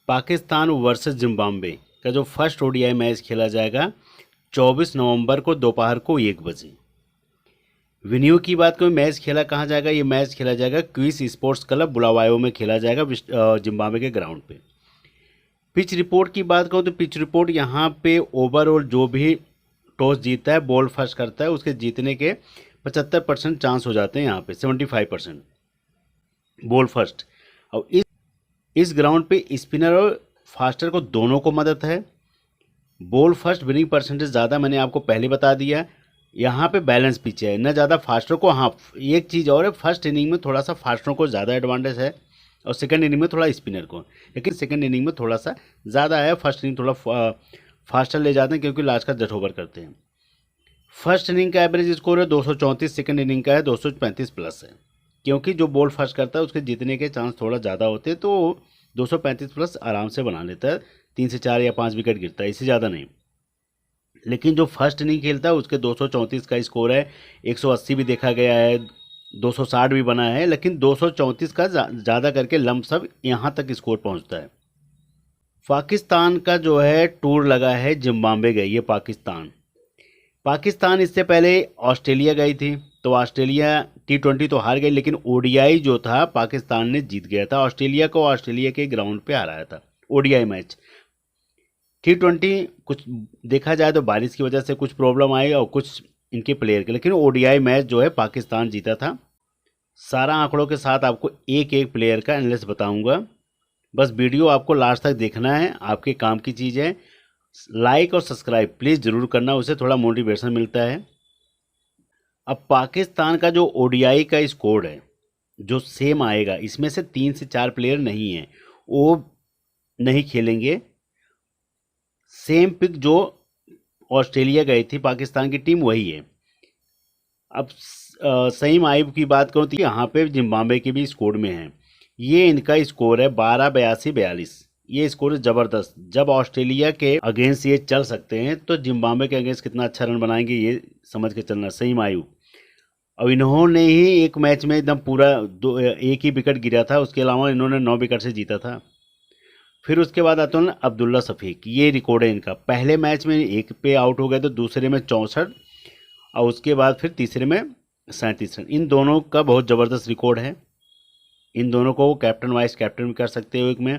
Pakistan versus Zimbabwe का जो first ODI match खेला जाएगा 24 नवंबर को दोपहर को 1 बजे। वेन्यू की बात करें, मैच खेला कहाँ जाएगा? ये मैच खेला जाएगा क्विस स्पोर्ट्स क्लब बुलावायो में खेला जाएगा जिम्बाब्वे के ग्राउंड पे। पिच रिपोर्ट की बात करूँ तो पिच रिपोर्ट यहाँ पे ओवरऑल जो भी टॉस जीतता है, बॉल फर्स्ट करता है, उसके जीतने के 75% चांस हो जाते हैं यहाँ पे, 75% बॉल फर्स्ट। और इस ग्राउंड पे स्पिनर और फास्टर को दोनों को मदद है। बॉल फर्स्ट विनिंग परसेंटेज ज़्यादा, मैंने आपको पहले बता दिया। यहाँ पे बैलेंस पिच है, न ज़्यादा फास्टर को। हाँ, एक चीज़ और है, फर्स्ट इनिंग में थोड़ा सा फास्टरों को ज़्यादा एडवांटेज है और सेकंड इनिंग में थोड़ा स्पिनर को, लेकिन सेकंड इनिंग में थोड़ा सा ज़्यादा है। फर्स्ट इनिंग थोड़ा फास्टर ले जाते हैं क्योंकि लास्ट का जट ओवर करते हैं। फर्स्ट इनिंग का एवरेज स्कोर है 234, सेकंड इनिंग का है 235 प्लस है, क्योंकि जो बॉल फर्स्ट करता है उसके जीतने के चांस थोड़ा ज़्यादा होते हैं, तो 235 प्लस आराम से बना लेता है। 3 से 4 या 5 विकेट गिरता है, इससे ज़्यादा नहीं। लेकिन जो फर्स्ट इनिंग खेलता है उसके 234 का स्कोर है, 180 भी देखा गया है, 260 भी बना है, लेकिन 234 का ज़्यादा करके लमसम यहाँ तक स्कोर पहुँचता है। पाकिस्तान का जो है टूर लगा है, जिम्बाब्वे गई है पाकिस्तान इससे पहले ऑस्ट्रेलिया गई थी, तो ऑस्ट्रेलिया T20 तो हार गई, लेकिन ओडीआई जो था पाकिस्तान ने जीत गया था। ऑस्ट्रेलिया को ऑस्ट्रेलिया के ग्राउंड पे हराया था ओडीआई मैच। T20 कुछ देखा जाए तो बारिश की वजह से कुछ प्रॉब्लम आई और कुछ इनके प्लेयर के, लेकिन ओडीआई मैच जो है पाकिस्तान जीता था। सारा आंकड़ों के साथ आपको एक एक प्लेयर का एनालिसिस बताऊंगा, बस वीडियो आपको लास्ट तक देखना है, आपके काम की चीज़ है। लाइक और सब्सक्राइब प्लीज़ ज़रूर करना, उससे थोड़ा मोटिवेशन मिलता है। अब पाकिस्तान का जो ओडीआई का स्कोर है जो सेम आएगा, इसमें से 3 से 4 प्लेयर नहीं हैं, वो नहीं खेलेंगे। सेम पिक जो ऑस्ट्रेलिया गई थी पाकिस्तान की टीम वही है। अब सईम आइब की बात करूँ तो यहाँ पे जिम्बाब्वे की भी स्कोर में है। ये इनका स्कोर है 12-82-42। ये स्कोर ज़बरदस्त। जब ऑस्ट्रेलिया के अगेंस्ट ये चल सकते हैं तो जिम्बाब्वे के अगेंस्ट कितना अच्छा रन बनाएंगे ये समझ के चलना। सईम आइब, अब इन्होंने ही एक मैच में एकदम पूरा एक ही विकेट गिरा था, उसके अलावा इन्होंने 9 विकेट से जीता था। फिर उसके बाद आता हूँ अब्दुल्ला शफीक, ये रिकॉर्ड है इनका। पहले मैच में 1 पे आउट हो गए, तो दूसरे में 64 और उसके बाद फिर तीसरे में 37 रन। इन दोनों का बहुत ज़बरदस्त रिकॉर्ड है। इन दोनों को कैप्टन वाइस कैप्टन भी कर सकते हो एक में।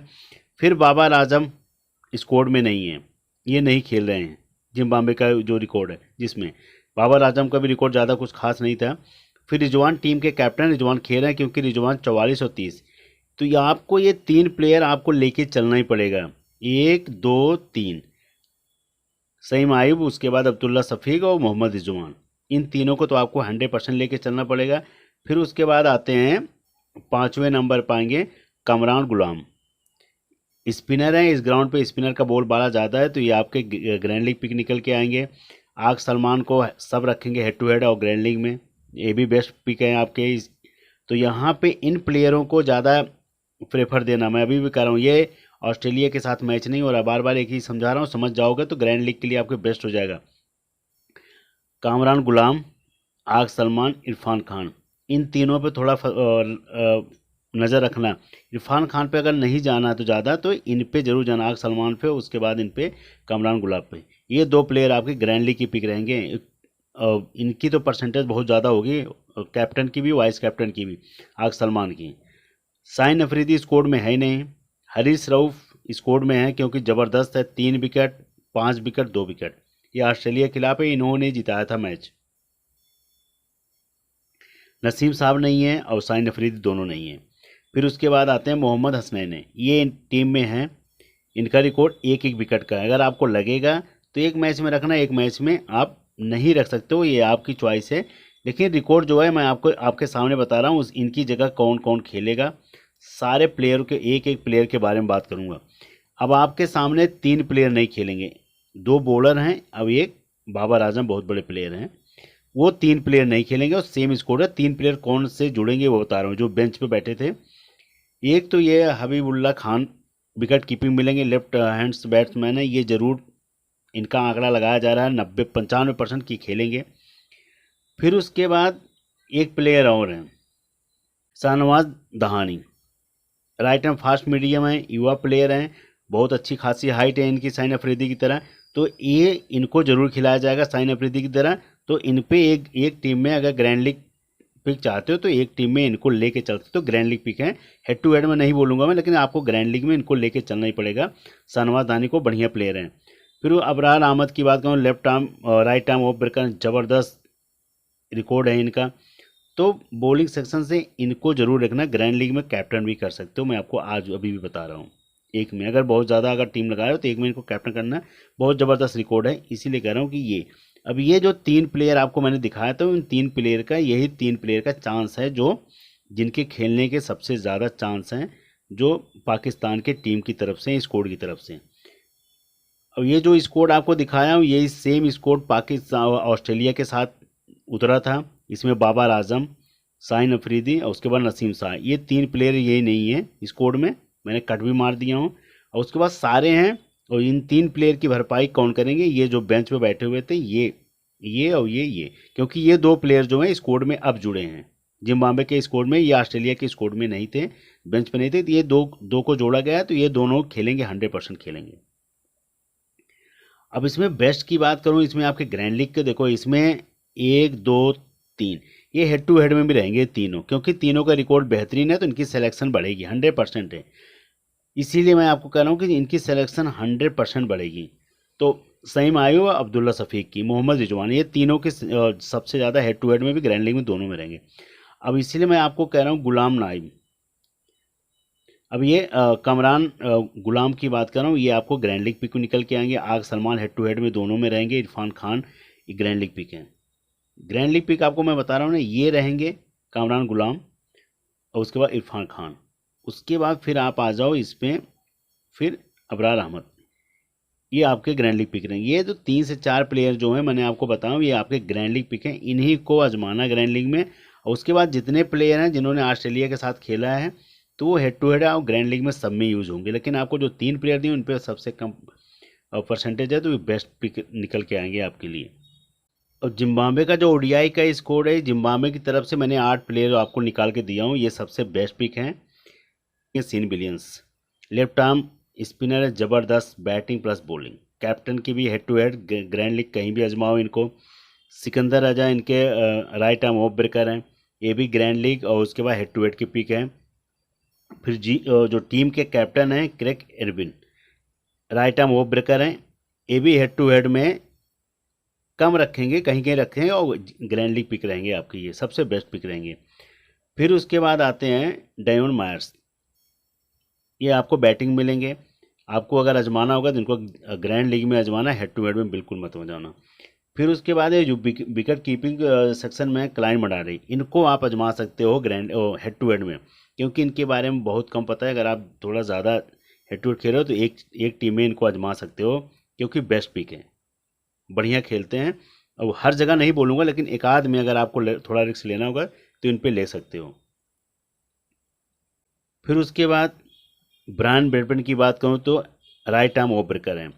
फिर बाबर आजम स्कोर में नहीं है, ये नहीं खेल रहे हैं। जिम्बाब्वे का जो रिकॉर्ड है जिसमें बाबर आजम का भी रिकॉर्ड ज़्यादा कुछ खास नहीं था। फिर रिजवान टीम के कैप्टन, रिजवान खेल रहे हैं क्योंकि रिजवान 44 और 30। तो ये आपको ये 3 प्लेयर आपको लेके चलना ही पड़ेगा, 1 2 3। सईम आइब, उसके बाद अब्दुल्ला शफीक और मोहम्मद रिजवान, इन तीनों को तो आपको 100% लेके चलना पड़ेगा। फिर उसके बाद आते हैं 5वें नंबर पाएंगे कमरान गुलाम, स्पिनर हैं। इस ग्राउंड पे स्पिनर का बॉल बाला ज़्यादा है, तो ये आपके ग्रैंड लीग पिक निकल के आएंगे। आग सलमान को सब रखेंगे हेड टू हेड और ग्रैंड लीग में, ये भी बेस्ट पिक है आपके। तो यहाँ पे इन प्लेयरों को ज़्यादा प्रेफर देना, मैं अभी भी कर रहा हूँ। ये ऑस्ट्रेलिया के साथ मैच नहीं हो रहा, बार बार एक ही समझा रहा हूँ, समझ जाओगे तो ग्रैंड लीग के लिए आपके बेस्ट हो जाएगा। कामरान गुलाम, आग सलमान, इरफान खान, इन तीनों पे थोड़ा नज़र रखना। इरफान खान पे अगर नहीं जाना तो ज़्यादा, तो इन पे जरूर जाना, आग सलमान पे, उसके बाद इन पे कामरान गुलाब पे। ये 2 प्लेयर आपके ग्रैंड लीग की पिक रहेंगे। इनकी तो परसेंटेज बहुत ज़्यादा होगी, कैप्टन की भी वाइस कैप्टन की भी, आग सलमान की। साइन अफरीदी स्कोर में है ही नहीं। हरीश रऊफ स्कोर में है क्योंकि ज़बरदस्त है, 3 विकेट, 5 विकेट, 2 विकेट। ये ऑस्ट्रेलिया के खिलाफ है, इन्होंने जिताया था मैच। नसीम साहब नहीं है और साइन अफरीदी दोनों नहीं है। फिर उसके बाद आते हैं मोहम्मद हसनैन, ये टीम में हैं। इनका रिकॉर्ड 1-1 विकेट का है। अगर आपको लगेगा तो एक मैच में रखना, एक मैच में आप नहीं रख सकते हो, ये आपकी चॉइस है। लेकिन रिकॉर्ड जो है मैं आपको आपके सामने बता रहा हूँ, इनकी जगह कौन कौन खेलेगा। सारे प्लेयर के एक एक प्लेयर के बारे में बात करूँगा। अब आपके सामने 3 प्लेयर नहीं खेलेंगे, 2 बॉलर हैं, अब एक बाबर आजम बहुत बड़े प्लेयर हैं, वो 3 प्लेयर नहीं खेलेंगे और सेम स्कोर है। 3 प्लेयर कौन से जुड़ेंगे वो बता रहा हूँ, जो बेंच पे बैठे थे। एक तो ये हबीबुल्ला खान, विकेट कीपिंग मिलेंगे, लेफ्ट हैंड्स बैट्समैन है, ये जरूर इनका आंकड़ा लगाया जा रहा है 90-95% की खेलेंगे। फिर उसके बाद एक प्लेयर और हैं, Shahnawaz Dahani, right and fast medium है, युवा प्लेयर हैं, बहुत अच्छी खासी हाइट है इनकी शाहीन अफरीदी की तरह, तो ये इनको जरूर खिलाया जाएगा शाहीन अफरीदी की तरह। तो इन पे एक टीम में अगर ग्रैंड लीग पिक चाहते हो तो एक टीम में इनको लेके चलते, तो ग्रैंड लीग पिक है, हेड टू हेड में नहीं बोलूँगा मैं, लेकिन आपको ग्रैंड लीग में इनको लेके चलना ही पड़ेगा। शाहनवाज दानी को बढ़िया प्लेयर हैं। फिर अबरार अहमद की बात करूँ, left arm right arm off breaker, ज़बरदस्त रिकॉर्ड है इनका। तो बॉलिंग सेक्शन से इनको जरूर रखना, ग्रैंड लीग में कैप्टन भी कर सकते हो, मैं आपको आज अभी भी बता रहा हूँ। एक में अगर बहुत ज़्यादा अगर टीम लगा रहे हो तो एक में इनको कैप्टन करना, बहुत ज़बरदस्त रिकॉर्ड है, इसीलिए कह रहा हूँ कि ये अब ये जो 3 प्लेयर आपको मैंने दिखाया था, उन 3 प्लेयर का यही 3 प्लेयर का चांस है जो जिनके खेलने के सबसे ज़्यादा चांस हैं, जो पाकिस्तान के टीम की तरफ से, स्कोर की तरफ से। अब ये जो स्कोर आपको दिखाया हूँ, यही सेम स्कोर पाकिस्तान ऑस्ट्रेलिया के साथ उतरा था। इसमें बाबर आजम, शाहीन अफरीदी और उसके बाद नसीम शाह, ये 3 प्लेयर यही नहीं है स्कोर में, मैंने कट भी मार दिया हूँ। और उसके बाद सारे हैं, और इन 3 प्लेयर की भरपाई कौन करेंगे, ये जो बेंच पे बैठे हुए थे, ये और ये, क्योंकि ये 2 प्लेयर जो हैं स्कोर में अब जुड़े हैं। जिम्बाब्वे के स्कोर में, ये ऑस्ट्रेलिया के स्कोर में नहीं थे, बेंच पे नहीं थे, तो ये दो को जोड़ा गया है, तो ये दोनों खेलेंगे, 100% खेलेंगे। अब इसमें बेस्ट की बात करूं, इसमें आपके ग्रैंड लीग के देखो, इसमें 1 2 3 ये हेड टू हेड में भी रहेंगे तीनों, क्योंकि तीनों का रिकॉर्ड बेहतरीन है, तो इनकी सिलेक्शन बढ़ेगी, 100% है। इसीलिए मैं आपको कह रहा हूँ कि इनकी सिलेक्शन 100% बढ़ेगी। तो सईम आयू, अब्दुल्ला शफीक की, मोहम्मद रिजवान, ये तीनों के सबसे ज़्यादा हेड टू हेड में भी, ग्रैंड लीग में दोनों में रहेंगे। अब इसीलिए मैं आपको कह रहा हूँ गुलाम नाइब, अब ये कमरान गुलाम की बात कर रहा हूँ, ये आपको ग्रैंड लीग पिक निकल के आएंगे। आग सलमान हेड टू हेड में दोनों में रहेंगे। इरफान खान ये ग्रैंड लीग पिक है। ग्रैंड लीग पिक आपको मैं बता रहा हूँ ना, ये रहेंगे कमरान गुलाम और उसके बाद इरफान खान। उसके बाद फिर आप आ जाओ इसमें, फिर अबरार अहमद, ये आपके ग्रैंड लीग पिक रहेंगे। ये तो 3 से 4 प्लेयर जो हैं मैंने आपको बताऊँ, ये आपके ग्रैंड लीग पिक हैं, इन्हीं को आजमाना ग्रैंड लीग में। और उसके बाद जितने प्लेयर हैं जिन्होंने ऑस्ट्रेलिया के साथ खेला है, तो वो हेड टू हेड और ग्रैंड लीग में सब में यूज़ होंगे। लेकिन आपको जो 3 प्लेयर दिए उन पर सबसे कम परसेंटेज है, तो बेस्ट पिक निकल के आएंगे आपके लिए। और जिम्बाब्वे का जो ओडीआई का स्कोर है, जिम्बाब्वे की तरफ से मैंने 8 प्लेयर आपको निकाल के दिया हूँ, ये सबसे बेस्ट पिक हैं। ये Sean Williams left arm spinner है, ज़बरदस्त बैटिंग प्लस बॉलिंग, कैप्टन की भी head to head grand league कहीं भी आजमाओ इनको। सिकंदर राजा इनके राइट आर्म ऑफ ब्रेकर हैं, ये भी ग्रैंड लीग और उसके बाद हेड टू हेड की पिक है। फिर जो टीम के कैप्टन हैं Craig Ervine, right arm off breaker हैं, ये भी हेड टू हेड में कम रखेंगे, कहीं कहीं रखेंगे और ग्रैंड लीग पिक रहेंगे आपके, ये सबसे बेस्ट पिक रहेंगे। फिर उसके बाद आते हैं डेवन मायर्स, ये आपको बैटिंग मिलेंगे। आपको अगर आजमाना होगा तो इनको ग्रैंड लीग में आजमाना, हेड टू हेड में बिल्कुल मत हो जाना। फिर उसके बाद ये जो विकेट कीपिंग सेक्शन में क्लाइंट मडारी, इनको आप आजमा सकते हो ग्रैंड हेड टू हेड में, क्योंकि इनके बारे में बहुत कम पता है। अगर आप थोड़ा ज़्यादा हेड टू हेड खेल रहे हो तो एक टीम में इनको आजमा सकते हो, क्योंकि बेस्ट पिक है, बढ़िया खेलते हैं। और हर जगह नहीं बोलूँगा, लेकिन एक आध में अगर आपको थोड़ा रिस्क लेना होगा तो इन पे ले सकते हो। फिर उसके बाद ब्रायन ब्रैडमैन की बात करूँ तो राइट आर्म ऑफ ब्रेकर हैं।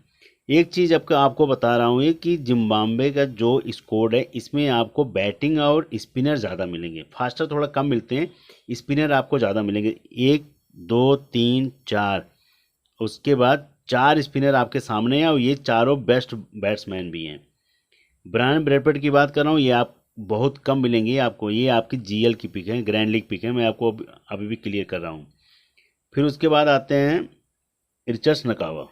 एक चीज़ आपको बता रहा हूँ कि जिम्बाब्वे का जो स्कोर है, इसमें आपको बैटिंग और स्पिनर ज़्यादा मिलेंगे, फास्टर थोड़ा कम मिलते हैं, स्पिनर आपको ज़्यादा मिलेंगे। 1 2 3 4, उसके बाद 4 स्पिनर आपके सामने हैं और ये चारों बेस्ट बैट्समैन भी हैं। ब्रायन ब्रैडमैन की बात कर रहा हूँ, ये आप बहुत कम मिलेंगे आपको, ये आपकी जीएल की पिक है, ग्रैंड लीग पिक है, मैं आपको अभी भी क्लियर कर रहा हूँ। फिर उसके बाद आते हैं Richard Ngarava,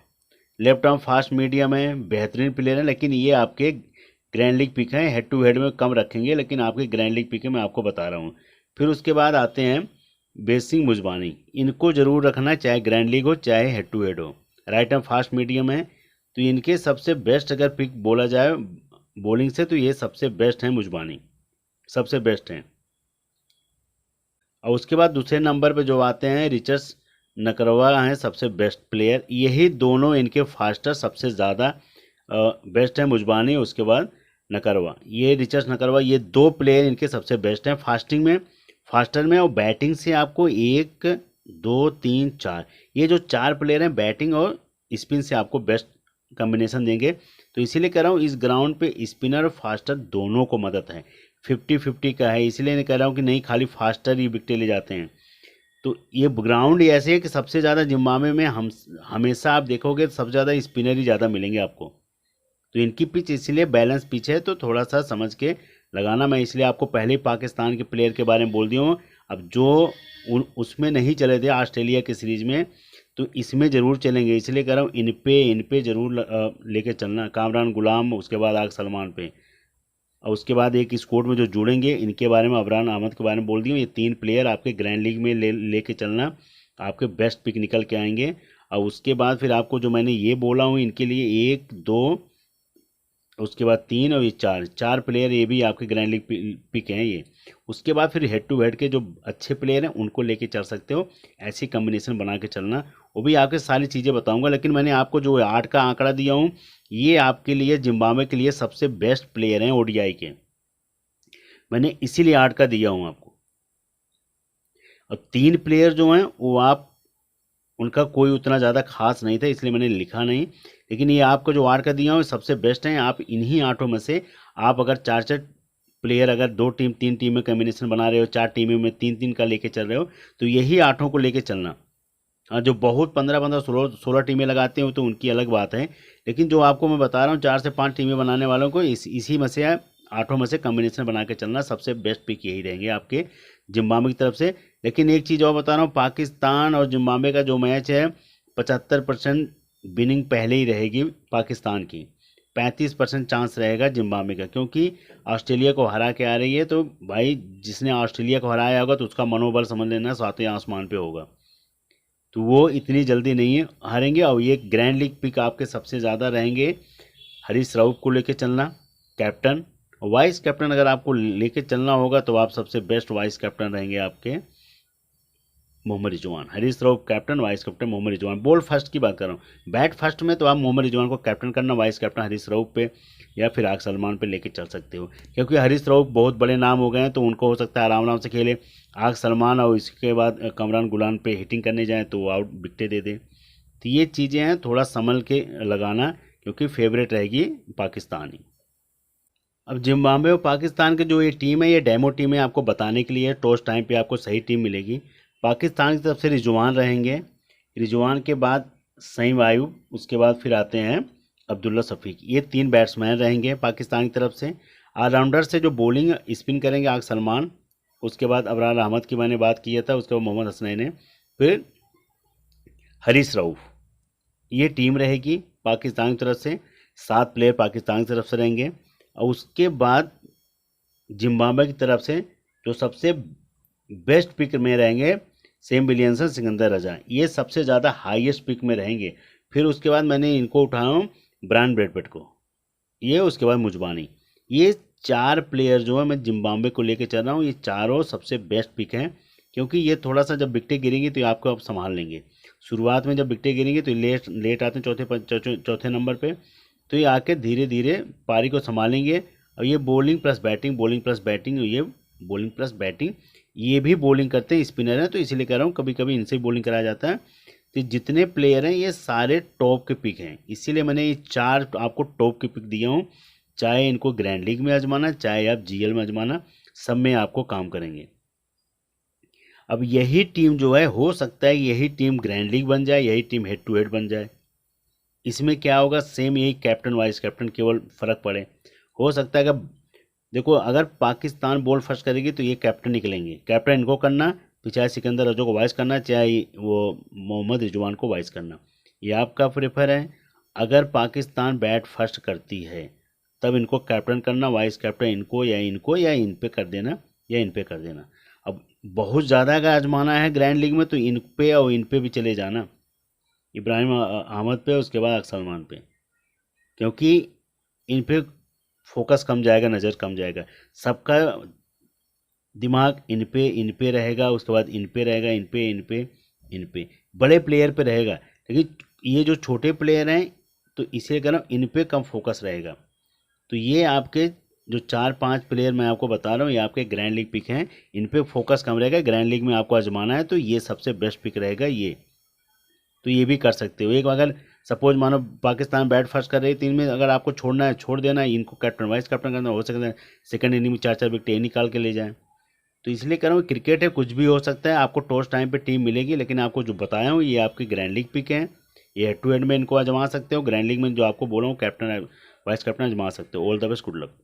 left arm fast medium है, बेहतरीन प्लेयर है, लेकिन ये आपके ग्रैंड लीग पिक हैं, हेड टू हेड में कम रखेंगे, लेकिन आपके ग्रैंड लीग पिक है, मैं आपको बता रहा हूँ। फिर उसके बाद आते हैं बेसिंग मुजबानी, इनको ज़रूर रखना, चाहे ग्रैंड लीग हो चाहे हेड टू हेड हो। राइट आर्म फास्ट मीडियम है, तो इनके सबसे बेस्ट अगर पिक बोला जाए बॉलिंग से, तो ये सबसे बेस्ट हैं, मुजबानी सबसे बेस्ट हैं। और उसके बाद दूसरे नंबर पे जो आते हैं रिचर्ड नकरवा हैं, सबसे बेस्ट प्लेयर। यही दोनों इनके फास्टर सबसे ज़्यादा बेस्ट हैं, मुजबानी उसके बाद नकरवा। ये रिचर्ड नकरवा, ये 2 प्लेयर इनके सबसे बेस्ट हैं फास्टर में और बैटिंग से। आपको 1 2 3 4, ये जो 4 प्लेयर हैं बैटिंग और स्पिन से आपको बेस्ट कॉम्बिनेशन देंगे। तो इसीलिए कह रहा हूँ इस ग्राउंड पे स्पिनर और फास्टर दोनों को मदद है, 50-50 का है, इसलिए नहीं कह रहा हूँ कि नहीं खाली फास्टर ही विकेट ले जाते हैं। तो ये ग्राउंड ऐसे है कि सबसे ज़्यादा जिम्बाब्वे में हम हमेशा आप देखोगे सबसे ज़्यादा स्पिनर ही ज़्यादा मिलेंगे आपको। तो इनकी पिच इसलिए बैलेंस पिच है, तो थोड़ा सा समझ के लगाना। मैं इसलिए आपको पहले ही पाकिस्तान के प्लेयर के बारे में बोल दिया हूँ। अब जो उसमें नहीं चले थे ऑस्ट्रेलिया की सीरीज में, तो इसमें ज़रूर चलेंगे, इसलिए कह रहा हूँ इन पे ज़रूर लेके चलना। कामरान गुलाम, उसके बाद आग सलमान पे, और उसके बाद एक स्कोर में जो जुड़ेंगे इनके बारे में, अबरान अहमद के बारे में बोल दिया। ये 3 प्लेयर आपके ग्रैंड लीग में लेके चलना, आपके बेस्ट पिक निकल के आएंगे। और उसके बाद फिर आपको जो मैंने ये बोला हूँ इनके लिए 1 2, उसके बाद 3 और ये 4 प्लेयर, ये भी आपके ग्रैंड लीग पिक हैं ये। उसके बाद फिर हेड टू हेड के जो अच्छे प्लेयर हैं उनको लेके चल सकते हो, ऐसी कम्बिनेशन बना के चलना। वो भी आपके सारी चीज़ें बताऊंगा, लेकिन मैंने आपको जो 8 का आंकड़ा दिया हूँ, ये आपके लिए जिम्बाब्वे के लिए सबसे बेस्ट प्लेयर हैं ओडीआई के, मैंने इसीलिए 8 का दिया हूँ आपको। और 3 प्लेयर जो हैं वो आप, उनका कोई उतना ज़्यादा खास नहीं था इसलिए मैंने लिखा नहीं, लेकिन ये आपको जो 8 का दिया हूँ सबसे बेस्ट हैं। आप इन्हीं 8 में से आप अगर 4 प्लेयर, अगर 2 टीम 3 टीम में कॉम्बिनेशन बना रहे हो, 4 टीमों में 3 का लेके चल रहे हो, तो यही 8 को लेके चलना। हाँ, जो बहुत 15 16 टीमें लगाते हो तो उनकी अलग बात है, लेकिन जो आपको मैं बता रहा हूँ 4 से 5 टीमें बनाने वालों को इसी में से 8 में से कॉम्बिनेशन बना के चलना, सबसे बेस्ट पिक यही रहेंगे आपके जिम्बाब्वे की तरफ से। लेकिन एक चीज़ और बता रहा हूँ, पाकिस्तान और जिम्बाब्वे का जो मैच है 75% विनिंग पहले ही रहेगी पाकिस्तान की, 35% चांस रहेगा जिम्बाब्वे का, क्योंकि ऑस्ट्रेलिया को हरा के आ रही है। तो भाई जिसने ऑस्ट्रेलिया को हराया होगा तो उसका मनोबल समझ लेना सातवें आसमान पे होगा, तो वो इतनी जल्दी नहीं हारेंगे। और ये ग्रैंड लीग पिक आपके सबसे ज़्यादा रहेंगे। हरीश राउत को लेके चलना कैप्टन, वाइस कैप्टन अगर आपको लेके चलना होगा तो आप सबसे बेस्ट वाइस कैप्टन रहेंगे आपके Mohammad Rizwan. Haris Rauf captain, vice captain Mohammad Rizwan. Ball first की बात कर रहा हूँ, बैट फर्स्ट में तो आप मोहम्मद रिजवान को कैप्टन करना, वाइस कैप्टन हरीश राउत पे या फिर आग सलमान पे लेके चल सकते हो, क्योंकि हरीश राउत बहुत बड़े नाम हो गए हैं, तो उनको हो सकता है आराम आराम से खेले। आग सलमान और इसके बाद कामरान गुलाम पे हिटिंग करने जाएँ तो वो आउट विकेटें दे दे। तो ये चीज़ें हैं, थोड़ा संभल के लगाना, क्योंकि फेवरेट रहेगी पाकिस्तान ही। अब जिम्बाब्वे और पाकिस्तान की जो ये टीम है, ये डेमो टीम है, आपको बताने के लिए टॉस टाइम पे आपको सही टीम मिलेगी। पाकिस्तान की तरफ से रिजवान रहेंगे, रिजवान के बाद सईम आयूब, उसके बाद फिर आते हैं अब्दुल्ला शफीक। ये 3 बैट्समैन रहेंगे पाकिस्तान की तरफ से। ऑलराउंडर से जो बॉलिंग स्पिन करेंगे आग सलमान, उसके बाद अबरार अहमद की मैंने बात किया था, उसके बाद मोहम्मद हसनैन है, फिर हरीश रऊफ। ये टीम रहेगी पाकिस्तान की तरफ से, 7 प्लेयर पाकिस्तान की तरफ से रहेंगे। और उसके बाद जिम्बाब्वे की तरफ से जो सबसे बेस्ट पिक में रहेंगे सेम विलियमसन, सिकंदर रजा, ये सबसे ज़्यादा हाईएस्ट पिक में रहेंगे। फिर उसके बाद मैंने इनको उठाया हूँ ब्रायन ब्रैडपिट को, ये उसके बाद मुजबानी। ये 4 प्लेयर जो है मैं जिम्बाब्वे को लेके चल रहा हूँ, ये चारों सबसे बेस्ट पिक हैं, क्योंकि ये थोड़ा सा जब विकटें गिरेंगी तो आपको आप संभाल लेंगे। शुरुआत में जब विकटें गिरेंगी तो लेट आते हैं चौथे नंबर पे, तो ये आके धीरे धीरे पारी को संभालेंगे। और ये bowling plus batting, bowling plus batting, ये बॉलिंग प्लस बैटिंग, ये भी बॉलिंग करते हैं, स्पिनर हैं, तो इसीलिए कह रहा हूँ कभी कभी इनसे बॉलिंग कराया जाता है। तो जितने प्लेयर हैं ये सारे टॉप के पिक हैं, इसीलिए मैंने ये 4 आपको टॉप के पिक दिया हूँ। चाहे इनको ग्रैंड लीग में आजमाना, चाहे आप जीएल में आजमाना, सब में आपको काम करेंगे। अब यही टीम जो है, हो सकता है यही टीम ग्रैंड लीग बन जाए, यही टीम हेड टू हेड बन जाए। इसमें क्या होगा, सेम यही कैप्टन वाइस कैप्टन, केवल फ़र्क पड़े। हो सकता है कि देखो अगर पाकिस्तान बॉल फर्स्ट करेगी तो ये कैप्टन निकलेंगे, कैप्टन इनको करना, फिर चाहे सिकंदर रजो को वाइस करना, चाहे वो मोहम्मद रिजवान को वाइस करना, ये आपका प्रेफर है। अगर पाकिस्तान बैट फर्स्ट करती है तब इनको कैप्टन करना, वाइस कैप्टन इनको या इन पे कर देना, या इन पे कर देना। अब बहुत ज़्यादा अगर आजमाना है ग्रैंड लीग में तो इन पे और इन पे भी चले जाना, इब्राहिम अहमद पे, उसके बाद अक्सर सलमान पे, क्योंकि इन पे फोकस कम जाएगा, नज़र कम जाएगा, सबका दिमाग इन पे रहेगा, उसके बाद इन पे रहेगा, इन पे बड़े प्लेयर पे रहेगा। लेकिन ये जो छोटे प्लेयर हैं तो इसे कह रहा हूँ इन पे कम फोकस रहेगा। तो ये आपके जो 4-5 प्लेयर मैं आपको बता रहा हूँ, ये आपके ग्रैंड लीग पिक हैं, इन पे फोकस कम रहेगा। ग्रैंड लीग में आपको आजमाना है तो ये सबसे बेस्ट पिक रहेगा ये, तो ये भी कर सकते हो। एक अगर सपोज मानो पाकिस्तान बैट फर्स्ट कर रही है 3 में, अगर आपको छोड़ना है छोड़ देना है, इनको कैप्टन वाइस कैप्टन करना, हो सकता है सेकंड इनिंग में 4-4 विकेट निकाल के ले जाएं, तो इसलिए कह रहा हूँ क्रिकेट है, कुछ भी हो सकता है। आपको टॉस टाइम पे टीम मिलेगी, लेकिन आपको जो बताया हूँ ये आपकी ग्रैंड लीग पिक है। ये हेड टू हेड में इनको आजमा सकते हो, ग्रैंड लीग में जो आपको बोला हूँ कैप्टन वाइस कैप्टन आजमा सकते हो। All the best, good luck.